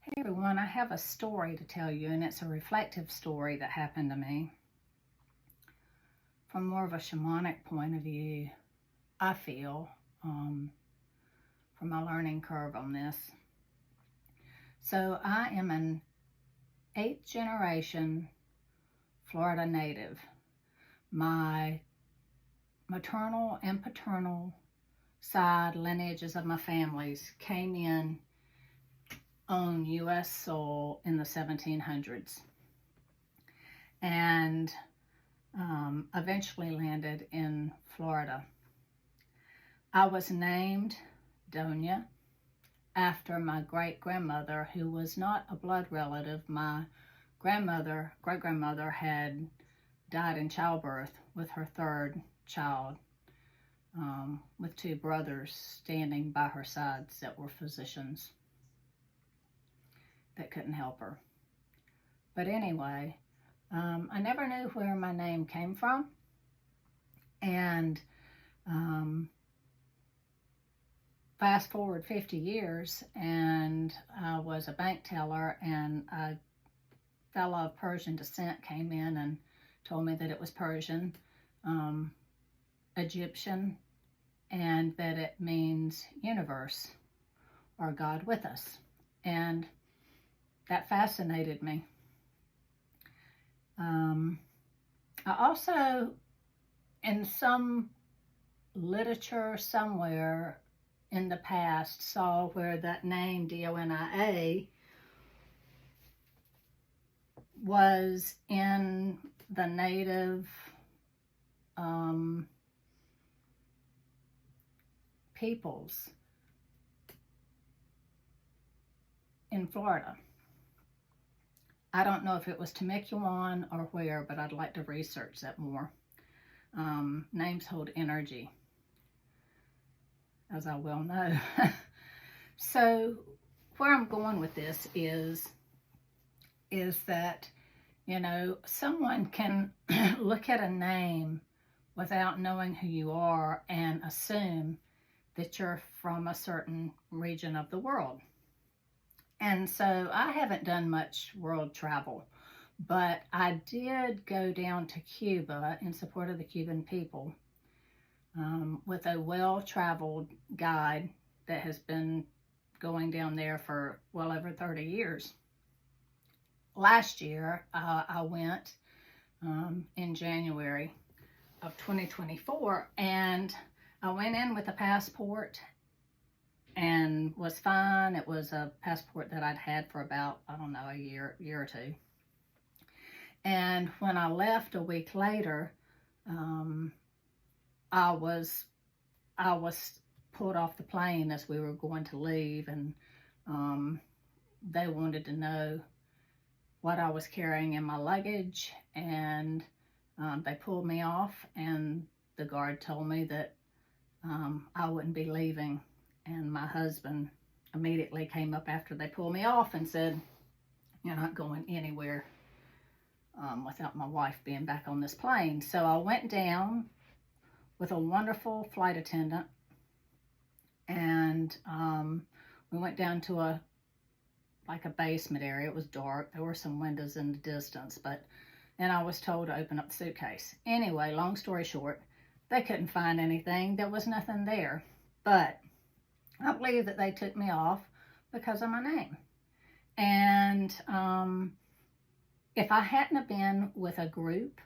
Hey everyone, I have a story to tell you, and it's a reflective story that happened to me from more of a shamanic point of view, I feel, from my learning curve on this. So, I am an 8th generation Florida native. My maternal and paternal side lineages of my families came in on U.S. soil in the 1700s. And eventually landed in Florida. I was named Donia after my great-grandmother, who was not a blood relative. My great-grandmother, had died in childbirth with her third child, with 2 brothers standing by her sides that were physicians that couldn't help her. But anyway, I never knew where my name came from, and fast forward 50 years, and I was a bank teller, and a fellow of Persian descent came in and told me that it was Persian, Egyptian, and that it means universe or God with us, and that fascinated me. I also, in some literature somewhere in the past, saw where that name, D-O-N-I-A, was in the native peoples in Florida. I don't know if it was Temecula or where, but I'd like to research that more. Names hold energy, as I well know. So where I'm going with this is that, someone can look at a name without knowing who you are and assume that you're from a certain region of the world. And so I haven't done much world travel, but I did go down to Cuba in support of the Cuban people, with a well-traveled guide that has been going down there for well over 30 years. Last year, I went in January of 2024, and I went in with a passport and was fine. It was a passport that I'd had for about, I don't know, a year or two. And when I left a week later, I was pulled off the plane as we were going to leave, and they wanted to know what I was carrying in my luggage, and they pulled me off, and the guard told me that I wouldn't be leaving. And my husband immediately came up after they pulled me off and said, "You're not going anywhere without my wife being back on this plane." So I went down with a wonderful flight attendant, and we went down to a basement area. It was dark. There were some windows in the distance, and I was told to open up the suitcase. Anyway, long story short, they couldn't find anything. There was nothing there. But I believe that they took me off because of my name. And if I hadn't have been with a group,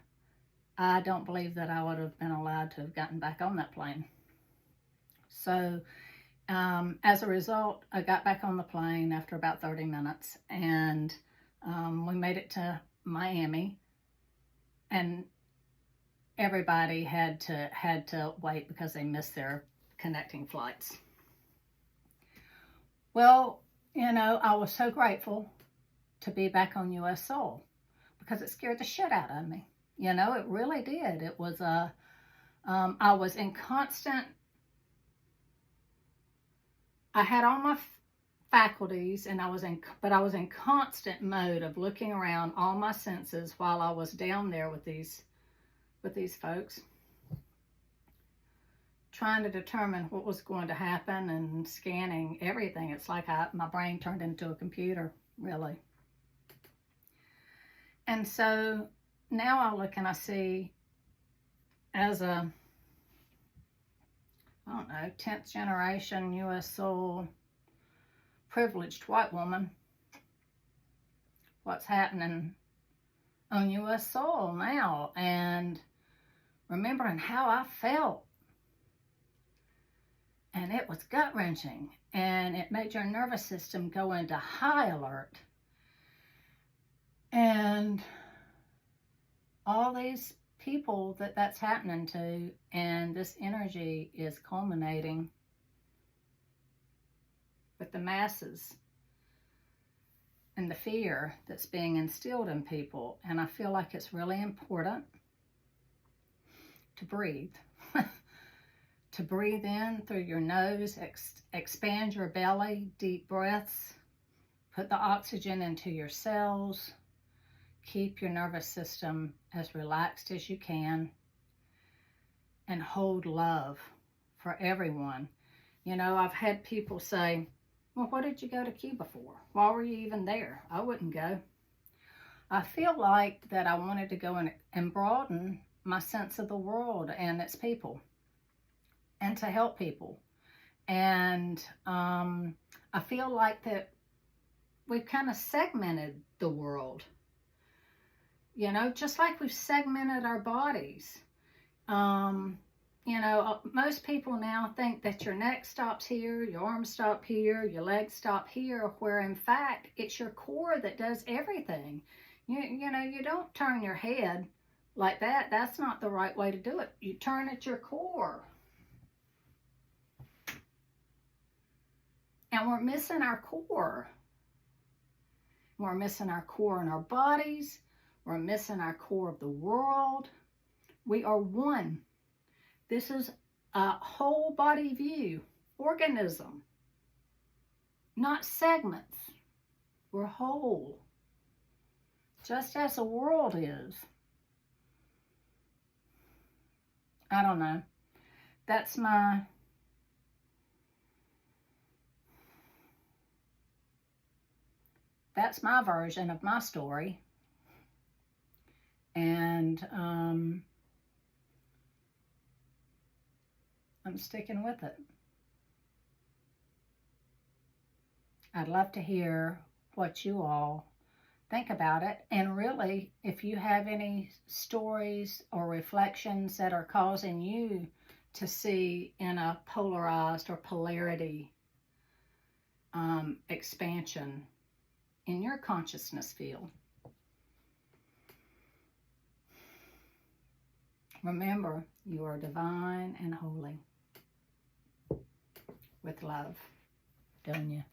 I don't believe that I would have been allowed to have gotten back on that plane. So as a result, I got back on the plane after about 30 minutes, and we made it to Miami, and everybody had to wait because they missed their connecting flights. Well, I was so grateful to be back on U.S. soil, because it scared the shit out of me. It really did. It was I was in constant, I had all my faculties, and I was in constant mode of looking around, all my senses, while I was down there with these folks, trying to determine what was going to happen and scanning everything. It's like my brain turned into a computer really. And so now I look and I see, as a, I don't know, 10th generation U.S. soul, privileged white woman, what's happening on U.S. soil now, and remembering how I felt. And it was gut-wrenching, and it made your nervous system go into high alert. And all these people that's happening to, and this energy is culminating with the masses and the fear that's being instilled in people. And I feel like it's really important to breathe. To breathe in through your nose, expand your belly, deep breaths, put the oxygen into your cells, keep your nervous system as relaxed as you can, and hold love for everyone. You know, I've had people say, well, what did you go to Cuba for? Why were you even there? I wouldn't go. I feel like that I wanted to go and broaden my sense of the world and its people, and to help people. And I feel like that we've kind of segmented the world, you know, just like we've segmented our bodies. You know, most people now think that your neck stops here, your arms stop here, your legs stop here, where in fact it's your core that does everything. You know, you don't turn your head like that. That's not the right way to do it. You turn at your core. And we're missing our core. We're missing our core in our bodies. We're missing our core of the world. We are one. This is a whole body view, organism, not segments. We're whole, just as the world is. I don't know. That's my version of my story. And I'm sticking with it. I'd love to hear what you all think about it. And really, if you have any stories or reflections that are causing you to see in a polarized or polarity expansion in your consciousness field, remember, you are divine and holy. With love, Donya.